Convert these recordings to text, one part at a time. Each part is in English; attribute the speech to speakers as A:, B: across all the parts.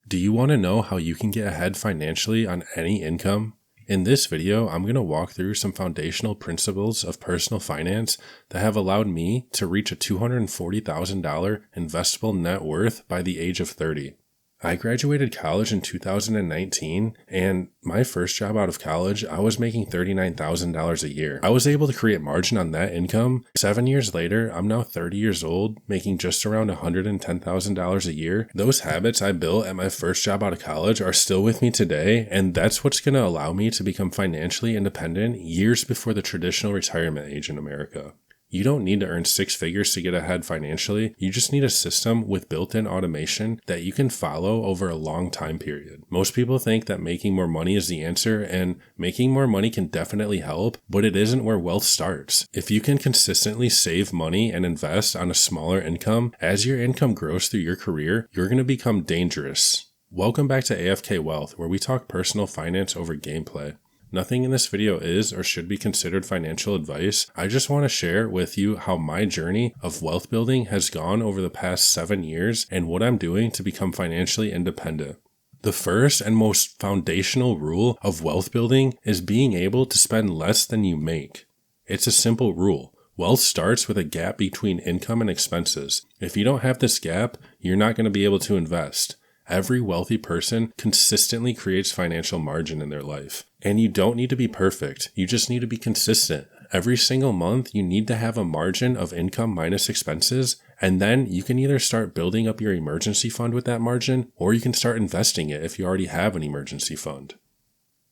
A: Do you want to know how you can get ahead financially on any income? In this video, I'm going to walk through some foundational principles of personal finance that have allowed me to reach a $240,000 investable net worth by the age of 30. I graduated college in 2019, and my first job out of college, I was making $39,000 a year. I was able to create margin on that income. 7 years later, I'm now 30 years old, making just around $110,000 a year. Those habits I built at my first job out of college are still with me today, and that's what's going to allow me to become financially independent years before the traditional retirement age in America. You don't need to earn six figures to get ahead financially. You just need a system with built-in automation that you can follow over a long time period. Most people think that making more money is the answer, and making more money can definitely help, but it isn't where wealth starts. If you can consistently save money and invest on a smaller income, as your income grows through your career, you're going to become dangerous. Welcome back to AFK Wealth, where we talk personal finance over gameplay. Nothing in this video is or should be considered financial advice. I just want to share with you how my journey of wealth building has gone over the past 7 years and what I'm doing to become financially independent. The first and most foundational rule of wealth building is being able to spend less than you make. It's a simple rule. Wealth starts with a gap between income and expenses. If you don't have this gap, you're not going to be able to invest. Every wealthy person consistently creates financial margin in their life. And you don't need to be perfect. You just need to be consistent. Every single month, you need to have a margin of income minus expenses, and then you can either start building up your emergency fund with that margin, or you can start investing it if you already have an emergency fund.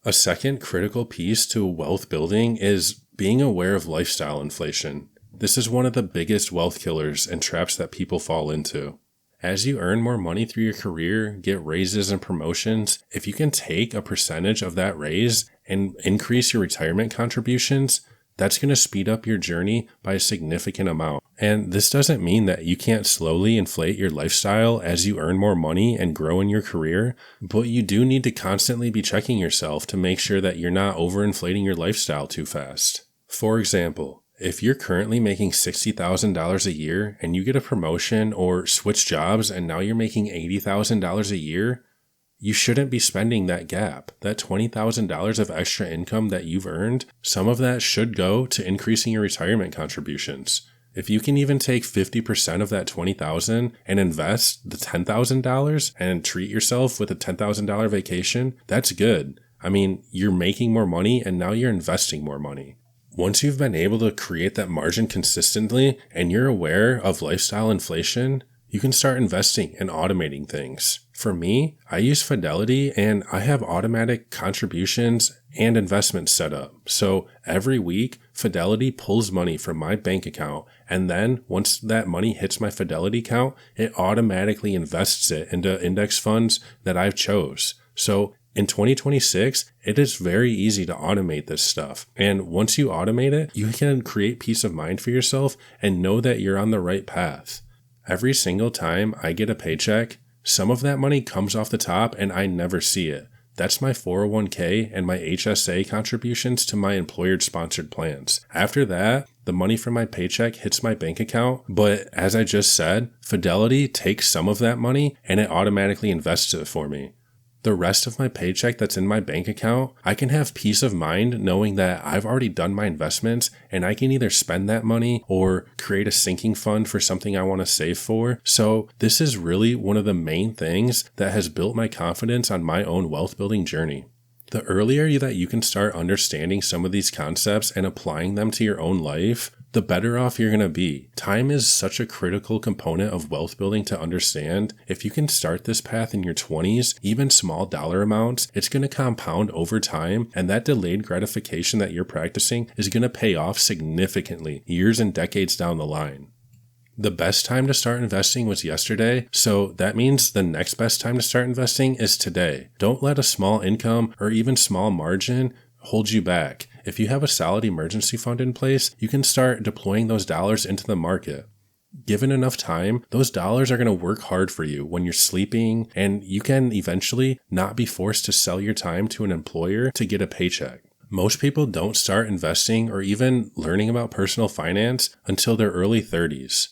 A: A second critical piece to wealth building is being aware of lifestyle inflation. This is one of the biggest wealth killers and traps that people fall into. As you earn more money through your career, get raises and promotions, if you can take a percentage of that raise and increase your retirement contributions, that's going to speed up your journey by a significant amount. And this doesn't mean that you can't slowly inflate your lifestyle as you earn more money and grow in your career, but you do need to constantly be checking yourself to make sure that you're not overinflating your lifestyle too fast. For example, if you're currently making $60,000 a year and you get a promotion or switch jobs and now you're making $80,000 a year, you shouldn't be spending that gap. That $20,000 of extra income that you've earned, some of that should go to increasing your retirement contributions. If you can even take 50% of that $20,000 and invest the $10,000 and treat yourself with a $10,000 vacation, that's good. I mean, you're making more money and now you're investing more money. Once you've been able to create that margin consistently and you're aware of lifestyle inflation, you can start investing and automating things. For me, I use Fidelity and I have automatic contributions and investments set up. So every week, Fidelity pulls money from my bank account, and then once that money hits my Fidelity account, it automatically invests it into index funds that I've chose. So in 2026, it is very easy to automate this stuff. And once you automate it, you can create peace of mind for yourself and know that you're on the right path. Every single time I get a paycheck, some of that money comes off the top and I never see it. That's my 401k and my HSA contributions to my employer-sponsored plans. After that, the money from my paycheck hits my bank account, but as I just said, Fidelity takes some of that money and it automatically invests it for me. The rest of my paycheck that's in my bank account, I can have peace of mind knowing that I've already done my investments and I can either spend that money or create a sinking fund for something I want to save for. So this is really one of the main things that has built my confidence on my own wealth building journey. The earlier that you can start understanding some of these concepts and applying them to your own life, the better off you're going to be. Time is such a critical component of wealth building to understand. If you can start this path in your 20s, even small dollar amounts, it's going to compound over time, and that delayed gratification that you're practicing is going to pay off significantly years and decades down the line. The best time to start investing was yesterday, so that means the next best time to start investing is today. Don't let a small income or even small margin hold you back. If you have a solid emergency fund in place, you can start deploying those dollars into the market. Given enough time, those dollars are going to work hard for you when you're sleeping, and you can eventually not be forced to sell your time to an employer to get a paycheck. Most people don't start investing or even learning about personal finance until their early 30s.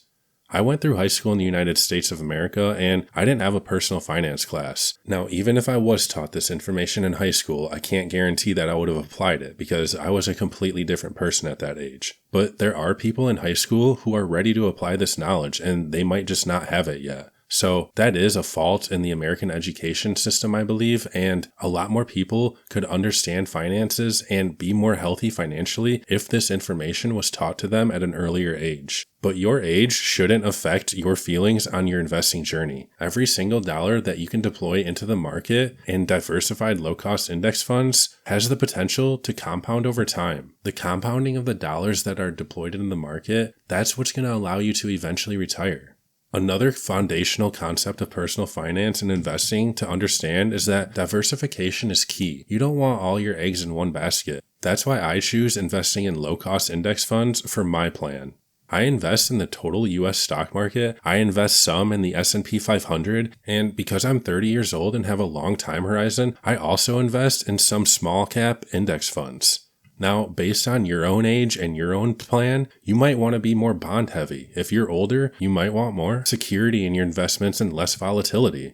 A: I went through high school in the United States of America and I didn't have a personal finance class. Now, even if I was taught this information in high school, I can't guarantee that I would have applied it because I was a completely different person at that age. But there are people in high school who are ready to apply this knowledge and they might just not have it yet. So that is a fault in the American education system, I believe, and a lot more people could understand finances and be more healthy financially if this information was taught to them at an earlier age. But your age shouldn't affect your feelings on your investing journey. Every single dollar that you can deploy into the market in diversified low-cost index funds has the potential to compound over time. The compounding of the dollars that are deployed in the market, that's what's going to allow you to eventually retire. Another foundational concept of personal finance and investing to understand is that diversification is key. You don't want all your eggs in one basket. That's why I choose investing in low-cost index funds for my plan. I invest in the total US stock market, I invest some in the S&P 500, and because I'm 30 years old and have a long time horizon, I also invest in some small cap index funds. Now, based on your own age and your own plan, you might want to be more bond heavy. If you're older, you might want more security in your investments and less volatility.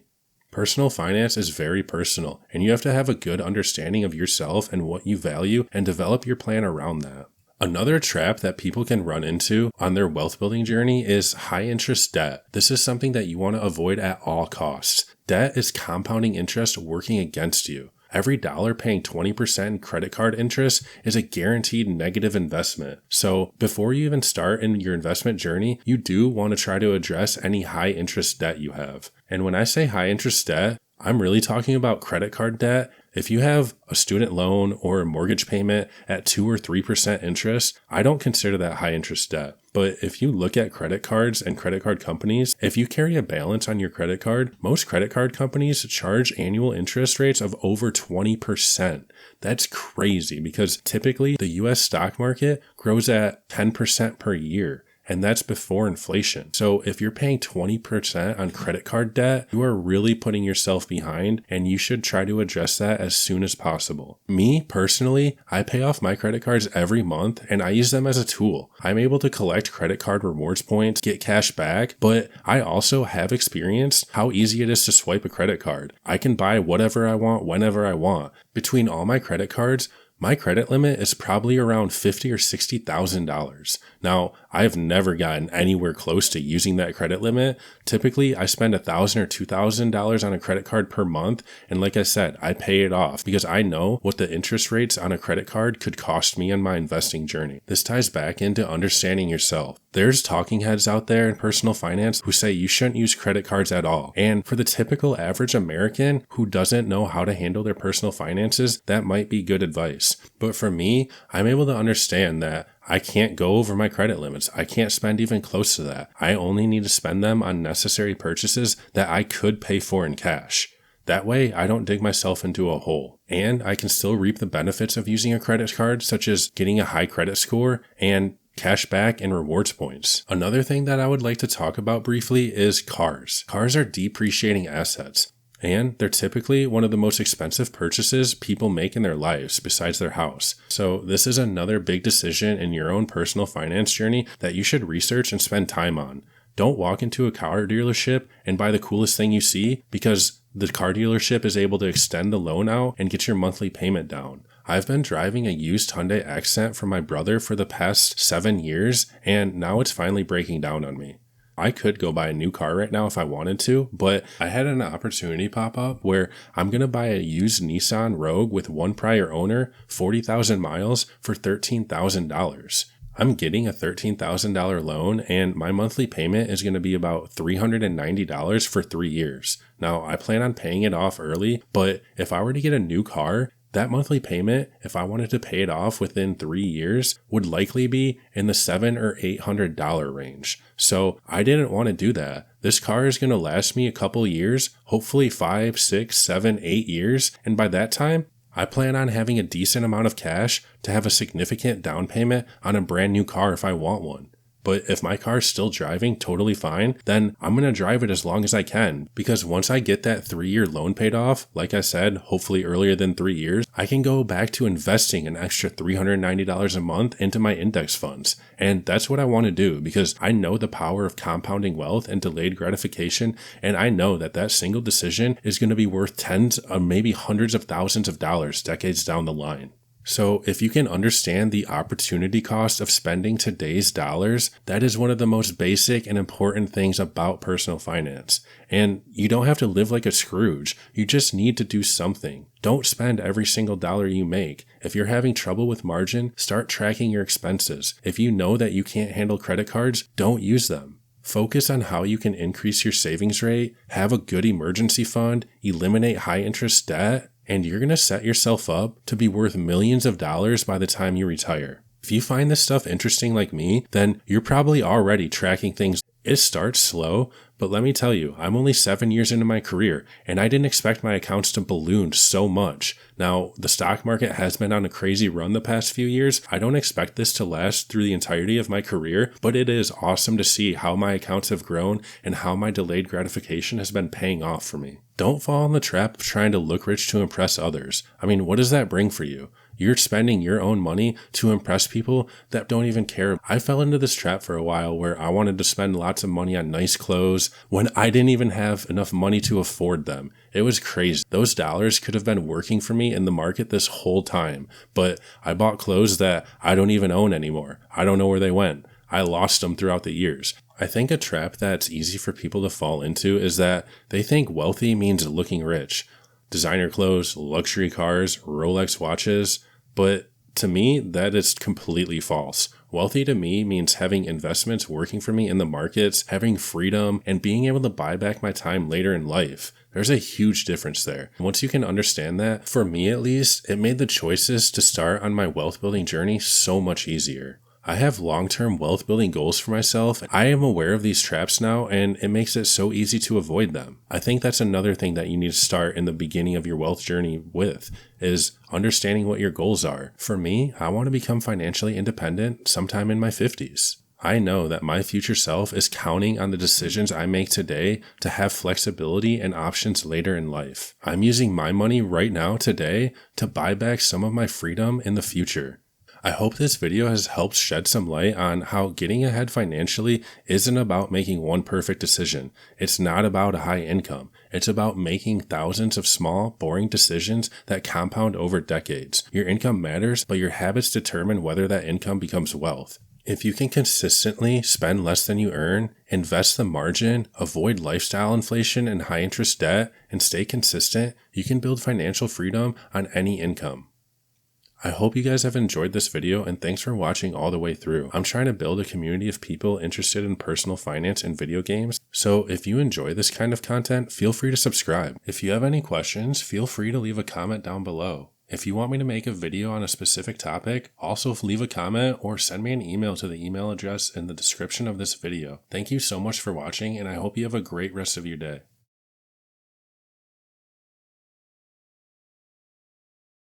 A: Personal finance is very personal, and you have to have a good understanding of yourself and what you value and develop your plan around that. Another trap that people can run into on their wealth building journey is high interest debt. This is something that you want to avoid at all costs. Debt is compounding interest working against you. Every dollar paying 20% in credit card interest is a guaranteed negative investment. So before you even start in your investment journey, you do want to try to address any high interest debt you have. And when I say high interest debt, I'm really talking about credit card debt. If you have a student loan or a mortgage payment at 2 or 3% interest, I don't consider that high interest debt. But if you look at credit cards and credit card companies, if you carry a balance on your credit card, most credit card companies charge annual interest rates of over 20%. That's crazy because typically the US stock market grows at 10% per year. And that's before inflation. So if you're paying 20% on credit card debt, you are really putting yourself behind and you should try to address that as soon as possible. Me, personally, I pay off my credit cards every month and I use them as a tool. I'm able to collect credit card rewards points, get cash back, but I also have experienced how easy it is to swipe a credit card. I can buy whatever I want, whenever I want. Between all my credit cards, my credit limit is probably around $50,000 or $60,000. Now, I've never gotten anywhere close to using that credit limit. Typically, I spend $1,000 or $2,000 on a credit card per month. And like I said, I pay it off because I know what the interest rates on a credit card could cost me on my investing journey. This ties back into understanding yourself. There's talking heads out there in personal finance who say you shouldn't use credit cards at all. And for the typical average American who doesn't know how to handle their personal finances, that might be good advice. But for me, I'm able to understand that I can't go over my credit limits. I can't spend even close to that. I only need to spend them on necessary purchases that I could pay for in cash. That way, I don't dig myself into a hole. And I can still reap the benefits of using a credit card, such as getting a high credit score and cash back and rewards points. Another thing that I would like to talk about briefly is cars. Cars are depreciating assets. And they're typically one of the most expensive purchases people make in their lives besides their house. So this is another big decision in your own personal finance journey that you should research and spend time on. Don't walk into a car dealership and buy the coolest thing you see because the car dealership is able to extend the loan out and get your monthly payment down. I've been driving a used Hyundai Accent from my brother for the past 7 years, and now it's finally breaking down on me. I could go buy a new car right now if I wanted to, but I had an opportunity pop up where I'm going to buy a used Nissan Rogue with one prior owner, 40,000 miles for $13,000. I'm getting a $13,000 loan and my monthly payment is going to be about $390 for 3 years. Now, I plan on paying it off early, but if I were to get a new car, that monthly payment, if I wanted to pay it off within 3 years, would likely be in the $700 or $800 range. So I didn't want to do that. This car is going to last me a couple years, hopefully 5, 6, 7, 8 years. And by that time, I plan on having a decent amount of cash to have a significant down payment on a brand new car if I want one. But if my car's still driving totally fine, then I'm going to drive it as long as I can, because once I get that 3-year loan paid off, like I said, hopefully earlier than 3 years, I can go back to investing an extra $390 a month into my index funds. And that's what I want to do, because I know the power of compounding wealth and delayed gratification, and I know that that single decision is going to be worth tens or maybe hundreds of thousands of dollars decades down the line. So if you can understand the opportunity cost of spending today's dollars, that is one of the most basic and important things about personal finance. And you don't have to live like a Scrooge. You just need to do something. Don't spend every single dollar you make. If you're having trouble with margin, start tracking your expenses. If you know that you can't handle credit cards, don't use them. Focus on how you can increase your savings rate, have a good emergency fund, eliminate high interest debt, and you're going to set yourself up to be worth millions of dollars by the time you retire. If you find this stuff interesting like me, then you're probably already tracking things. It starts slow, but let me tell you, I'm only 7 years into my career, and I didn't expect my accounts to balloon so much. Now, the stock market has been on a crazy run the past few years. I don't expect this to last through the entirety of my career, but it is awesome to see how my accounts have grown and how my delayed gratification has been paying off for me. Don't fall in the trap of trying to look rich to impress others. I mean, what does that bring for you? You're spending your own money to impress people that don't even care. I fell into this trap for a while where I wanted to spend lots of money on nice clothes when I didn't even have enough money to afford them. It was crazy. Those dollars could have been working for me in the market this whole time, but I bought clothes that I don't even own anymore. I don't know where they went. I lost them throughout the years. I think a trap that's easy for people to fall into is that they think wealthy means looking rich. Designer clothes, luxury cars, Rolex watches, but to me, that is completely false. Wealthy to me means having investments working for me in the markets, having freedom, and being able to buy back my time later in life. There's a huge difference there. Once you can understand that, for me at least, it made the choices to start on my wealth building journey so much easier. I have long-term wealth building goals for myself. I am aware of these traps now, and it makes it so easy to avoid them. I think that's another thing that you need to start in the beginning of your wealth journey with, is understanding what your goals are. For me, I want to become financially independent sometime in my 50s. I know that my future self is counting on the decisions I make today to have flexibility and options later in life. I'm using my money right now today to buy back some of my freedom in the future. I hope this video has helped shed some light on how getting ahead financially isn't about making one perfect decision. It's not about a high income. It's about making thousands of small, boring decisions that compound over decades. Your income matters, but your habits determine whether that income becomes wealth. If you can consistently spend less than you earn, invest the margin, avoid lifestyle inflation and high interest debt, and stay consistent, you can build financial freedom on any income. I hope you guys have enjoyed this video, and thanks for watching all the way through. I'm trying to build a community of people interested in personal finance and video games, so if you enjoy this kind of content, feel free to subscribe. If you have any questions, feel free to leave a comment down below. If you want me to make a video on a specific topic, also leave a comment or send me an email to the email address in the description of this video. Thank you so much for watching, and I hope you have a great rest of your day.